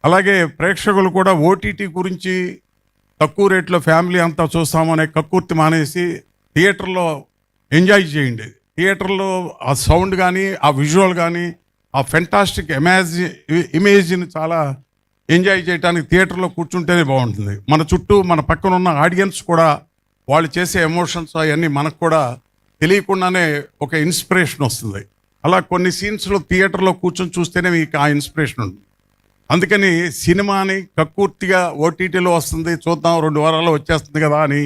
అలాగే ప్రేక్షకులు కూడా ఓటీటీ గురించి తక్కువ రేట్లో ఫ్యామిలీ అంతా చూస్తామనే కక్కుర్తి మానేసి థియేటర్లో ఎంజాయ్ చేయండి. థియేటర్లో ఆ సౌండ్ కానీ, ఆ విజువల్ కానీ, ఆ ఫెంటాస్టిక్ ఇమేజ్ని చాలా ఎంజాయ్ చేయడానికి థియేటర్లో కూర్చుంటేనే బాగుంటుంది. మన చుట్టూ మన పక్కన ఉన్న ఆడియన్స్ కూడా వాళ్ళు చేసే ఎమోషన్స్ అవన్నీ మనకు కూడా తెలియకుండానే ఒక ఇన్స్పిరేషన్ వస్తుంది. అలా కొన్ని సీన్స్లో థియేటర్లో కూర్చొని చూస్తేనే మీకు ఆ ఇన్స్పిరేషన్ ఉంటుంది. అందుకని సినిమాని కక్కుర్తిగా ఓటీటీలో వస్తుంది చూద్దాం 2 వారాల్లో వచ్చేస్తుంది కదా అని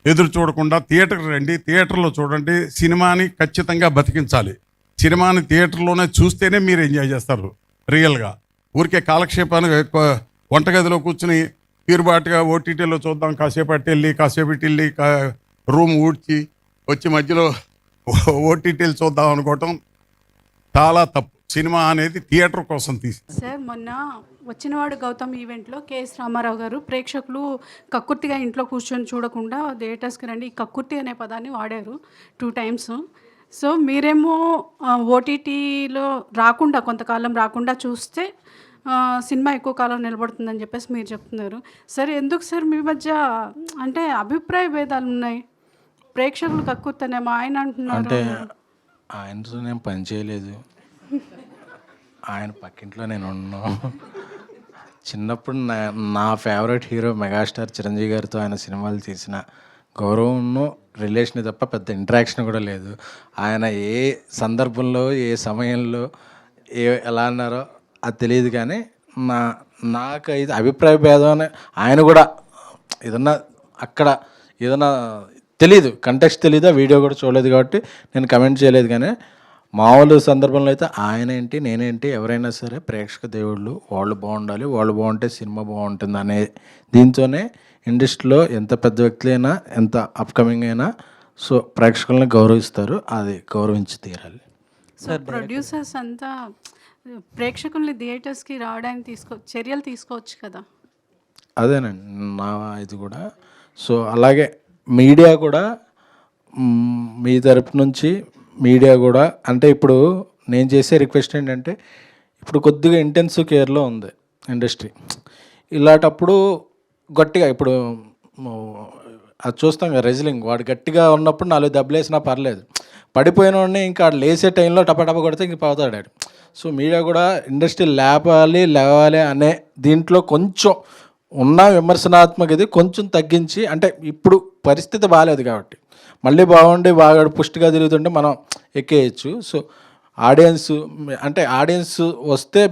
ఎదురు చూడకుండా థియేటర్కి రండి, థియేటర్లో చూడండి. సినిమాని ఖచ్చితంగా బతికించాలి. సినిమాని థియేటర్లోనే చూస్తేనే మీరు ఎంజాయ్ చేస్తారు రియల్గా. ఊరికే కాలక్షేపానికి ఎక్కువ వంటగదిలో కూర్చుని తీరుబాటుగా ఓటీటీలో చూద్దాం, కాసేపు వెళ్ళి రూమ్ ఊడ్చి వచ్చి మధ్యలో ఓటీటీలు చూద్దాం అనుకోవటం చాలా తప్పు. సినిమా అనేది థియేటర్ కోసం తీసి. సార్, మొన్న వచ్చినవాడు గౌతమ్ ఈవెంట్లో కేఎస్ రామారావు గారు ప్రేక్షకులు కక్కుర్తిగా ఇంట్లో కూర్చొని చూడకుండా థియేటర్స్కి రండి ఈ కక్కుర్తి అనే పదాన్ని వాడారు 2 టైమ్స్. సో మీరేమో ఓటీటీలో రాకుండా కొంతకాలం రాకుండా చూస్తే సినిమా ఎక్కువ కాలం నిలబడుతుందని చెప్పేసి మీరు చెప్తున్నారు. సరే, ఎందుకు సార్ మీ మధ్య అంటే అభిప్రాయ భేదాలు ఉన్నాయి? ప్రేక్షకులు కక్కుర్తి అనేమో ఆయన అంటున్నారు. అంటే ఆయనతో నేను పని చేయలేదు, ఆయన పక్కింట్లో నేను ఉన్నాను. చిన్నప్పుడు నా ఫేవరెట్ హీరో మెగాస్టార్ చిరంజీవి గారితో ఆయన సినిమాలు తీసిన గౌరవం రిలేషన్ తప్ప పెద్ద ఇంటరాక్షన్ కూడా లేదు. ఆయన ఏ సందర్భంలో ఏ సమయంలో ఎలా అన్నారో అది తెలియదు. కానీ నాకు ఇది అభిప్రాయ భేదం అని ఆయన కూడా ఏదన్నా అక్కడ ఏదన్నా తెలీదు, కంటెక్స్ట్ తెలీదు, ఆ వీడియో కూడా చూడలేదు కాబట్టి నేను కమెంట్ చేయలేదు. కానీ మామూలు సందర్భంలో అయితే ఆయన ఏంటి నేనేంటి ఎవరైనా సరే ప్రేక్షక దేవుళ్ళు, వాళ్ళు బాగుండాలి, వాళ్ళు బాగుంటే సినిమా బాగుంటుంది అనే దీంతోనే ఇండస్ట్రీలో ఎంత పెద్ద వ్యక్తులైనా ఎంత అప్కమింగ్ అయినా సో ప్రేక్షకులను గౌరవిస్తారు. అది గౌరవించి తీరాలి. సో ప్రొడ్యూసర్స్ అంతా ప్రేక్షకుల్ని థియేటర్స్కి రావడానికి చర్యలు తీసుకోవచ్చు కదా. అదేనండి నా ఇది కూడా. సో అలాగే మీడియా కూడా మీ తరపు నుంచి మీడియా కూడా అంటే ఇప్పుడు నేను చేసే రిక్వెస్ట్ ఏంటంటే ఇప్పుడు కొద్దిగా ఇంటెన్సివ్ కేర్లో ఉంది ఇండస్ట్రీ. ఇలాంటప్పుడు గట్టిగా ఇప్పుడు అది చూస్తాం కదా రెజ్లింగ్, వాడు గట్టిగా ఉన్నప్పుడు 4 దెబ్బలు వేసినా పర్లేదు, పడిపోయిన వాడిని ఇంకా లేసే టైంలో టపటప కొడితే ఇంక పోతాడు. సో మీడియా కూడా ఇండస్ట్రీ లేవాలి అనే దీంట్లో కొంచెం ఉన్న విమర్శనాత్మక ఇది కొంచెం తగ్గించి, అంటే ఇప్పుడు పరిస్థితి బాగాలేదు కాబట్టి మళ్ళీ బాగుండి బాగా పుష్టిగా తిరుగుతుంటే మనం ఎక్కేయచ్చు. సో ఆడియన్స్ వస్తే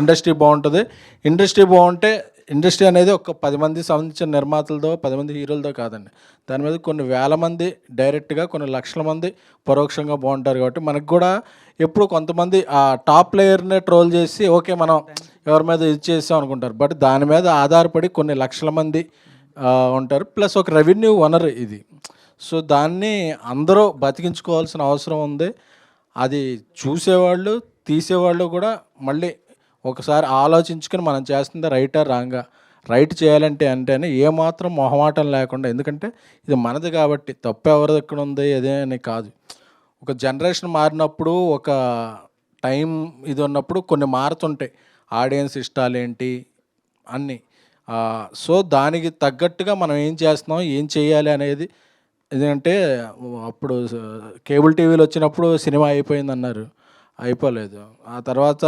ఇండస్ట్రీ బాగుంటుంది. ఇండస్ట్రీ బాగుంటే ఇండస్ట్రీ అనేది ఒక 10 మంది సంబంధించిన నిర్మాతలతో 10 మంది హీరోలతో కాదండి, దాని మీద కొన్ని వేల మంది డైరెక్ట్గా కొన్ని లక్షల మంది పరోక్షంగా బాగుంటారు. కాబట్టి మనకు కూడా ఎప్పుడు కొంతమంది ఆ టాప్ ప్లేయర్నే ట్రోల్ చేసి ఓకే మనం ఎవరి మీద ఇది చేసాం అనుకుంటారు. బట్ దాని మీద ఆధారపడి కొన్ని లక్షల మంది ఉంటారు, ప్లస్ ఒక రెవెన్యూ వనరు ఇది. సో దాన్ని అందరూ బతికించుకోవాల్సిన అవసరం ఉంది. అది చూసేవాళ్ళు తీసేవాళ్ళు కూడా మళ్ళీ ఒకసారి ఆలోచించుకొని మనం చేస్తుంది రైటా రాంగా, రైట్ చేయాలంటే అంటేనే ఏమాత్రం మొహమాటం లేకుండా, ఎందుకంటే ఇది మనది కాబట్టి తప్పు ఎవరి ఎక్కడ ఉంది అదే అని కాదు. ఒక జనరేషన్ మారినప్పుడు ఒక టైం ఇది ఉన్నప్పుడు కొన్ని మారుతుంటాయి, ఆడియన్స్ ఇష్టాలు ఏంటి అన్నీ. సో దానికి తగ్గట్టుగా మనం ఏం చేస్తున్నాం ఏం చేయాలి అనేది. ఎందుకంటే అప్పుడు కేబుల్ టీవీలు వచ్చినప్పుడు సినిమా అయిపోయిందన్నారు, అయిపోలేదు. ఆ తర్వాత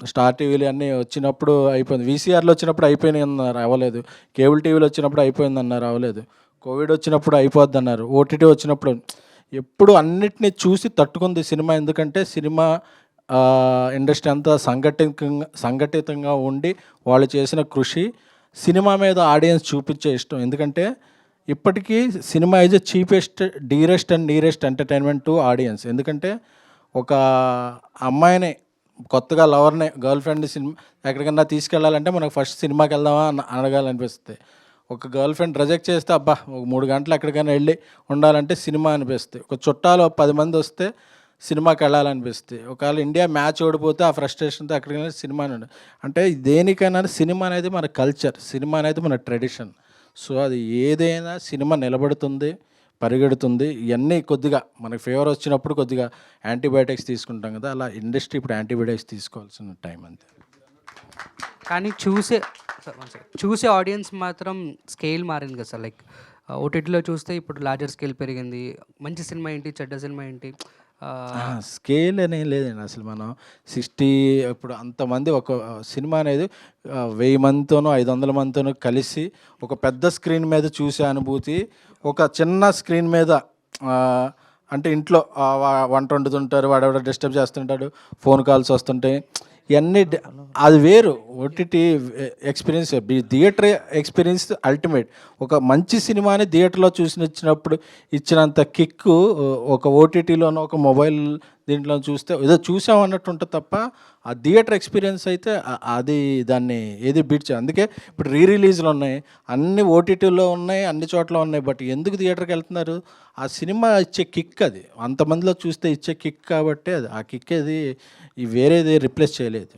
స్టార్ టీవీలు అన్నీ వచ్చినప్పుడు అయిపోయింది, వీసీఆర్లు వచ్చినప్పుడు అయిపోయినాయి అన్నారు, అవ్వలేదు. కేబుల్ టీవీలు వచ్చినప్పుడు అయిపోయింది అన్నారు, అవ్వలేదు. కోవిడ్ వచ్చినప్పుడు అయిపోద్ది అన్నారు, ఓటీటీ వచ్చినప్పుడు. ఎప్పుడు అన్నిటినీ చూసి తట్టుకుంది సినిమా. ఎందుకంటే సినిమా ఇండస్ట్రీ అంతా సంఘటితంగా ఉండి వాళ్ళు చేసిన కృషి, సినిమా మీద ఆడియన్స్ చూపించే ఇష్టం. ఎందుకంటే ఇప్పటికీ cinema is cheapest dearest and nearest entertainment to audience. ఎందుకంటే ఒక అమ్మాయిని కొత్తగా లవర్ని గర్ల్ ఫ్రెండ్ సినిమా ఎక్కడికన్నా తీసుకెళ్ళాలంటే మనకు ఫస్ట్ సినిమాకి వెళ్దామా అడగాలనిపిస్తుంది. ఒక గర్ల్ ఫ్రెండ్ రిజెక్ట్ చేస్తే అబ్బా ఒక 3 గంటలు ఎక్కడికైనా వెళ్ళి ఉండాలంటే సినిమా అనిపిస్తుంది. ఒక చుట్టాలు 10 మంది వస్తే సినిమాకి వెళ్ళాలనిపిస్తుంది. ఒకవేళ ఇండియా మ్యాచ్ ఓడిపోతే ఆ ఫ్రస్ట్రేషన్తో ఎక్కడికైనా సినిమా అంటే దేనికైనా సినిమా అనేది మన కల్చర్, సినిమా అనేది మన ట్రెడిషన్. సో అది ఏదైనా సినిమా నిలబడుతుంది, పరిగెడుతుంది. ఇవన్నీ కొద్దిగా మనకి ఫీవర్ వచ్చినప్పుడు కొద్దిగా యాంటీబయాటిక్స్ తీసుకుంటాం కదా, అలా ఇండస్ట్రీ ఇప్పుడు యాంటీబయాటిక్స్ తీసుకోవాల్సిన టైం అంతే. కానీ చూసే ఆడియన్స్ మాత్రం స్కేల్ మారింది కదా సార్. లైక్ ఓటీటీలో చూస్తే ఇప్పుడు లార్జర్ స్కేల్ పెరిగింది. మంచి సినిమా ఏంటి, చెడ్డ సినిమా ఏంటి, స్కేల్ అనేం లేదండి. అసలు మనం 60 ఇప్పుడు అంతమంది ఒక సినిమా అనేది 1000 మందితోనో 500 మందితోనో కలిసి ఒక పెద్ద స్క్రీన్ మీద చూసే అనుభూతి ఒక చిన్న స్క్రీన్ మీద అంటే ఇంట్లో వంట వండుతుంటారు, వాడెవడో డిస్టర్బ్ చేస్తుంటాడు, ఫోన్ కాల్స్ వస్తుంటాయి, ఇవన్నీ అది వేరు. OTT experience, theatre experience ultimate. ఒక మంచి సినిమాని థియేటర్లో వచ్చినప్పుడు ఇచ్చినంత కిక్కు ఒక ఓటీటీలోనో ఒక మొబైల్ దీంట్లో చూస్తే ఏదో చూసాం అన్నట్టు ఉంటుంది తప్ప ఆ థియేటర్ ఎక్స్పీరియన్స్ అయితే అది దాన్ని ఏది బీట్ చేయాలి. అందుకే ఇప్పుడు రిలీజ్లు ఉన్నాయి, అన్ని ఓటీటీలో ఉన్నాయి, అన్ని చోట్ల ఉన్నాయి. బట్ ఎందుకు థియేటర్కి వెళ్తున్నారు? ఆ సినిమా ఇచ్చే కిక్, అది అంతమందిలో చూస్తే ఇచ్చే కిక్ కాబట్టి అది ఆ కిక్ అది వేరేది రిప్లేస్ చేయలేదు.